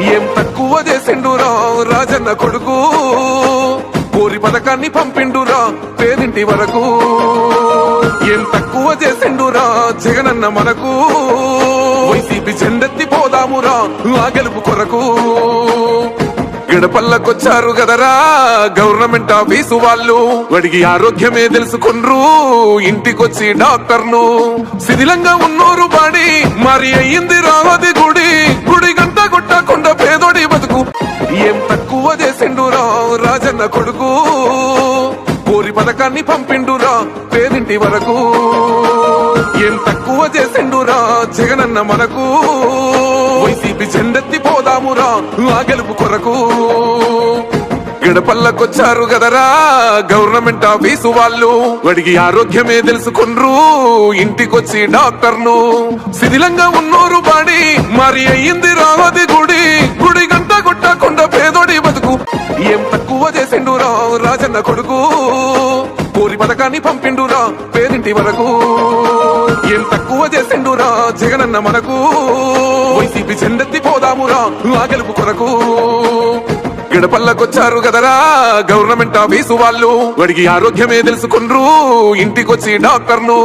ఏం తక్కువ చేసిండురా రాజన్న కొడుకు, కోరి పథకాన్ని పంపిండురా పేదింటి వరకు. ఏం తక్కువ చేసిండురా జగనన్న మనకు, వైసీపీ జెండెత్తి పోదామురా ఆ గెలుపు కొరకు. గడపల్లకొచ్చారు గదరా గవర్నమెంట్ ఆఫీసు వాళ్ళు, అడిగి ఆరోగ్యమే తెలుసుకుండ్రు ఇంటికొచ్చి డాక్టర్ను. శిథిలంగా ఉన్నోరు బాడి మరి అయ్యింది రావది గుడి, గుడి గంట కొట్టకుండా పేదోడి బతుకు. ఏం తక్కువ చేసిండురా రాజన్న కొడుకు, కోరి పథకాన్ని పంపిండురా పేదింటి వరకు. ఏం తక్కువ చేసిండురా జగనన్న మనకు, వైసీపీ జెండెత్తి పోదామురా ఆ గెలుపు కొరకు. గడపల్లకొచ్చారు గదరా గవర్నమెంట్ ఆఫీసు వాళ్ళు, అడిగి ఆరోగ్యమే తెలుసుకుండ్రు ఇంటికొచ్చి డాక్టర్ను. శిథిలంగా ఉన్నోరు బాడి మరి అయ్యింది రావది గుడి, గుడి గంట కొట్టకుండా పేదోడి బతుకు. ఏం తక్కువ చేసిండురా రాజన్న కొడుకు, కోరి పథకాన్ని పంపిండురా పేదింటి వరకు. ఏం తక్కువ చేసిండురా జగనన్న మనకు, వైసీపీ జెండెత్తి పోదామురా ఆ గెలుపు కొరకు. గడపల్లకొచ్చారు గదరా గవర్నమెంట్ ఆఫీసు వాళ్ళు, అడిగి ఆరోగ్యమే తెలుసుకుండ్రు ఇంటికొచ్చి డాక్టర్ను.